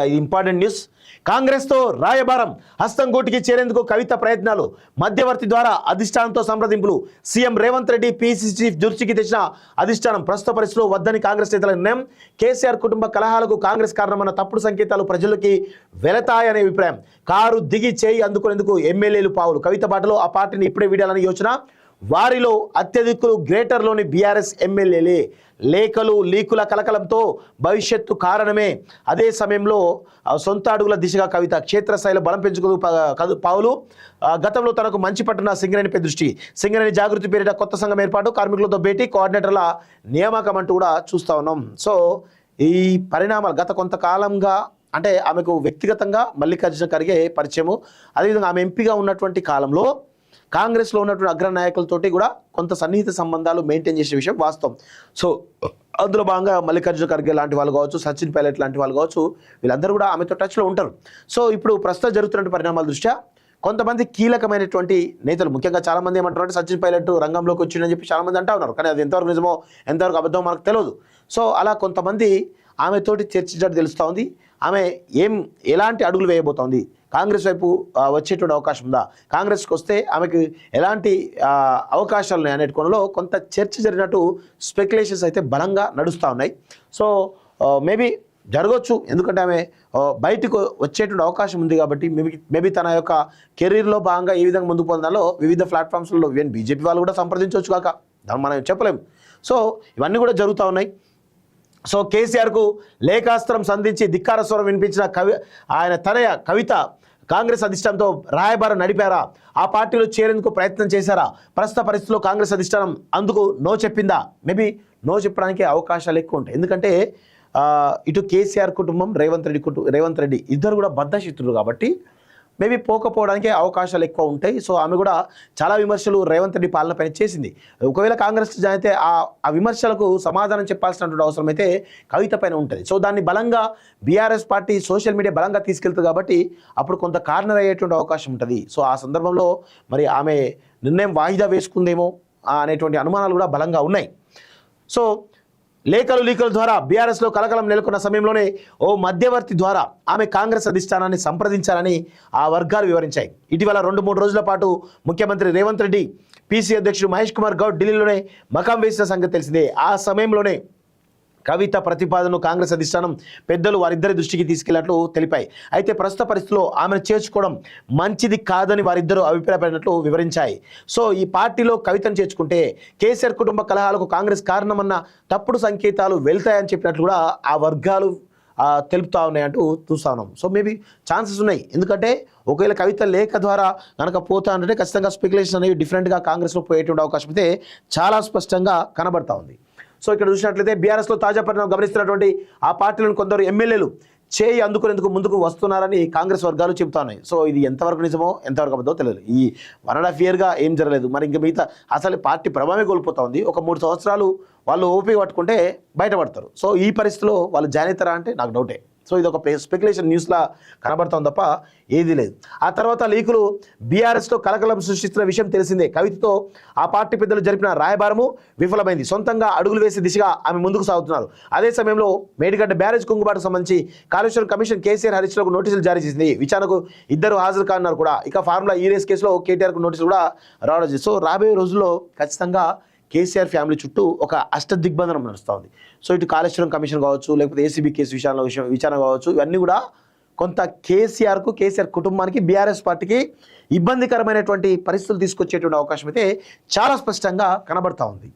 ఇది important news. కాంగ్రెస్తో రాయబారం, హస్తం గూటికి చేరేందుకు కవిత ప్రయత్నాలు, మధ్యవర్తి ద్వారా అధిష్టానంతో సంప్రదింపులు. CM Revanth Reddy PCC chief దృష్టికి తెచ్చిన అధిష్టానం ప్రస్తుత పరిస్థితుల్లో వద్దని కాంగ్రెస్ నేతల నిర్ణయం. కేసీఆర్ కుటుంబ కలహాలకు కాంగ్రెస్ కారణమన్న తప్పుడు సంకేతాలు ప్రజలకి వెళతాయనే అభిప్రాయం. కారు దిగి చేయి అందుకునేందుకు ఎమ్మెల్యేలు పావులు. కవిత బాటలో ఆ పార్టీని ఇప్పుడే వీడాలని యోచన. వారిలో అత్యధికులు గ్రేటర్లోని బీఆర్ఎస్ ఎమ్మెల్యేలే. లేఖలు లీకుల కలకలంతో భవిష్యత్తు కారణమే. అదే సమయంలో సొంత అడుగుల దిశగా కవిత క్షేత్రస్థాయిలో బలం పెంచుకు పావులు. గతంలో తనకు మంచి పట్టున సింగరేణిపై దృష్టి. సింగరేణి జాగృతి పేరిట కొత్త సంఘం ఏర్పాటు, కార్మికులతో భేటీ, కోఆర్డినేటర్ల నియామకం అంటూ కూడా చూస్తూ ఉన్నాం. సో ఈ పరిణామాలు గత కొంతకాలంగా అంటే ఆమెకు వ్యక్తిగతంగా మల్లికార్జున ఖర్గే పరిచయము, అదేవిధంగా ఆమె ఎంపీగా ఉన్నటువంటి కాలంలో కాంగ్రెస్లో ఉన్నటువంటి అగ్ర నాయకులతోటి కూడా కొంత సన్నిహిత సంబంధాలు మెయింటైన్ చేసే విషయం వాస్తవం. సో అందులో భాగంగా మల్లికార్జున ఖర్గే లాంటి వాళ్ళు కావచ్చు, సచిన్ పైలట్ లాంటి వాళ్ళు కావచ్చు, వీళ్ళందరూ కూడా ఆమెతో టచ్లో ఉంటారు. సో ఇప్పుడు ప్రస్తుతం జరుగుతున్న పరిణామాల దృష్ట్యా కొంతమంది కీలకమైనటువంటి నేతలు, ముఖ్యంగా చాలామంది ఏమంటారు, సచిన్ పైలట్ రంగంలోకి వచ్చిందని చెప్పి చాలామంది అంటా ఉన్నారు. కానీ అది ఎంతవరకు నిజమో ఎంతవరకు అబద్ధమో మనకు తెలియదు. సో అలా కొంతమంది ఆమెతోటి చర్చించినట్టు తెలుస్తూ ఉంది. ఆమె ఎలాంటి అడుగులు వేయబోతోంది, కాంగ్రెస్ వైపు వచ్చేటువంటి అవకాశం ఉందా, కాంగ్రెస్కి వస్తే ఆమెకు ఎలాంటి అవకాశాలు ఉన్నాయి అనే కోణంలో కొంత చర్చ జరిగినట్టు స్పెక్యులేషన్స్ అయితే బలంగా నడుస్తూ ఉన్నాయి. సో మేబీ జరగవచ్చు, ఎందుకంటే ఆమె బయటకు వచ్చేటువంటి అవకాశం ఉంది కాబట్టి మేబీ తన యొక్క కెరీర్లో భాగంగా ఏ విధంగా ముందుకు పొందాలో వివిధ ప్లాట్ఫామ్స్లో ఈవెన్ బీజేపీ వాళ్ళు కూడా సంప్రదించవచ్చు కాక, దాన్ని మనం చెప్పలేము. సో ఇవన్నీ కూడా జరుగుతూ ఉన్నాయి. సో కేసీఆర్కు లేఖాస్త్రం సంధించి ధిక్కార స్వరం వినిపించిన ఆయన తనయ కవిత కాంగ్రెస్ అధిష్టానంతో రాయబారం నడిపారా, ఆ పార్టీలో చేరేందుకు ప్రయత్నం చేశారా, ప్రస్తుత పరిస్థితుల్లో కాంగ్రెస్ అధిష్టానం అందుకు నో చెప్పిందా? మేబీ నో చెప్పడానికి అవకాశాలు ఎక్కువ ఉంటాయి. ఎందుకంటే ఇటు కేసీఆర్ కుటుంబం, రేవంత్ రెడ్డి ఇద్దరు కూడా బద్ధశత్రులు కాబట్టి మేబీ పోకపోవడానికి అవకాశాలు ఎక్కువ ఉంటాయి. సో ఆమె కూడా చాలా విమర్శలు రేవంత్ రెడ్డి పాలనపైన చేసింది. ఒకవేళ కాంగ్రెస్ అయితే ఆ విమర్శలకు సమాధానం చెప్పాల్సినటువంటి అవసరం అయితే కవిత పైన ఉంటుంది. సో దాన్ని బలంగా బీఆర్ఎస్ పార్టీ సోషల్ మీడియా బలంగా తీసుకెళ్తుంది కాబట్టి అప్పుడు కొంత కార్నర్ అయ్యేటువంటి అవకాశం ఉంటుంది. సో ఆ సందర్భంలో మరి ఆమె నిర్ణయం వాయిదా వేసుకుందేమో అనేటువంటి అనుమానాలు కూడా బలంగా ఉన్నాయి. సో లీకుల ద్వారా బీఆర్ఎస్లో కలకలం నెలకొన్న సమయంలోనే ఓ మధ్యవర్తి ద్వారా ఆమె కాంగ్రెస్ అధిష్టానాన్ని సంప్రదించారని ఆ వర్గాలు వివరించాయి. ఇటీవల 2-3 రోజుల పాటు ముఖ్యమంత్రి రేవంత్ రెడ్డి, పీసీ అధ్యక్షుడు మహేష్ కుమార్ గౌడ్ ఢిల్లీలోనే మకాం వేసిన సంగతి తెలిసిందే. ఆ సమయంలోనే కవిత ప్రతిపాదనను కాంగ్రెస్ అధిష్టానం పెద్దలు వారిద్దరి దృష్టికి తీసుకెళ్లినట్లు తెలిపాయి. అయితే ప్రస్తుత పరిస్థితిలో ఆమెను చేర్చుకోవడం మంచిది కాదని వారిద్దరూ అభిప్రాయపడినట్లు వివరించాయి. సో ఈ పార్టీలో కవితను చేర్చుకుంటే కేసీఆర్ కుటుంబ కలహాలకు కాంగ్రెస్ కారణమన్న తప్పుడు సంకేతాలు వెళ్తాయని చెప్పినట్లు కూడా ఆ వర్గాలు తెలుపుతా ఉన్నాయంటూ చూస్తా ఉన్నాం. సో మేబీ ఛాన్సెస్ ఉన్నాయి. ఎందుకంటే ఒకవేళ కవిత లేఖ ద్వారా కనుక పోతా అంటే ఖచ్చితంగా స్పెక్యులేషన్ అనేవి డిఫరెంట్గా కాంగ్రెస్లో పోయేటువంటి అవకాశం అయితే చాలా స్పష్టంగా కనబడతా ఉంది. సో ఇక్కడ చూసినట్లయితే బీఆర్ఎస్లో తాజా పరిణామం గమనిస్తున్నటువంటి ఆ పార్టీలను కొందరు ఎమ్మెల్యేలు చేయి అందుకునేందుకు ముందుకు వస్తున్నారని కాంగ్రెస్ వర్గాలు చెబుతా ఉన్నాయి. సో ఇది ఎంతవరకు నిజమో ఎంతవరకు అబద్ధమో తెలియదు. ఈ 1.5 yearగా ఏం జరగలేదు. మరి ఇంకా మిగతా అసలు పార్టీ ప్రభావమే కోల్పోతా ఉంది. ఒక 3 సంవత్సరాలు వాళ్ళు ఓపిక పట్టుకుంటే బయటపడతారు. సో ఈ పరిస్థితిలో వాళ్ళు జాయిన్ అవుతారా అంటే నాకు డౌటే. సో ఇది ఒక స్పెక్యులేషన్ న్యూస్లా కనబడతాం తప్ప ఏదీ లేదు. ఆ తర్వాత లీకులు బీఆర్ఎస్లో కలకలం సృష్టిస్తున్న విషయం తెలిసిందే. కవితతో ఆ పార్టీ పెద్దలు జరిపిన రాయబారము విఫలమైంది. సొంతంగా అడుగులు వేసే దిశగా ఆమె ముందుకు సాగుతున్నారు. అదే సమయంలో మేడిగడ్డ బ్యారేజ్ కుంగుబాటుకు సంబంధించి కాళేశ్వరం కమిషన్ కేసీఆర్ హరీష్లకు నోటీసులు జారీ చేసింది. విచారణకు ఇద్దరు హాజరు కానున్నారు కూడా. ఇక ఫార్ములా రేస్ కేసులో కేటీఆర్కు నోటీసులు కూడా రావడం జరిగింది. సో రాబోయే రోజుల్లో ఖచ్చితంగా కేసీఆర్ ఫ్యామిలీ చుట్టూ ఒక అష్టదిగ్బంధనం నడుస్తూ ఉంది. సో ఇటు కాళేశ్వరం కమిషన్ కావచ్చు, లేకపోతే ఏసీబీ కేసు విచారణ కావచ్చు, ఇవన్నీ కూడా కొంత కేసీఆర్ కుటుంబానికి, బీఆర్ఎస్ పార్టీకి ఇబ్బందికరమైనటువంటి పరిస్థితులు తీసుకొచ్చేటువంటి అవకాశం అయితే చాలా స్పష్టంగా కనబడతా ఉంది.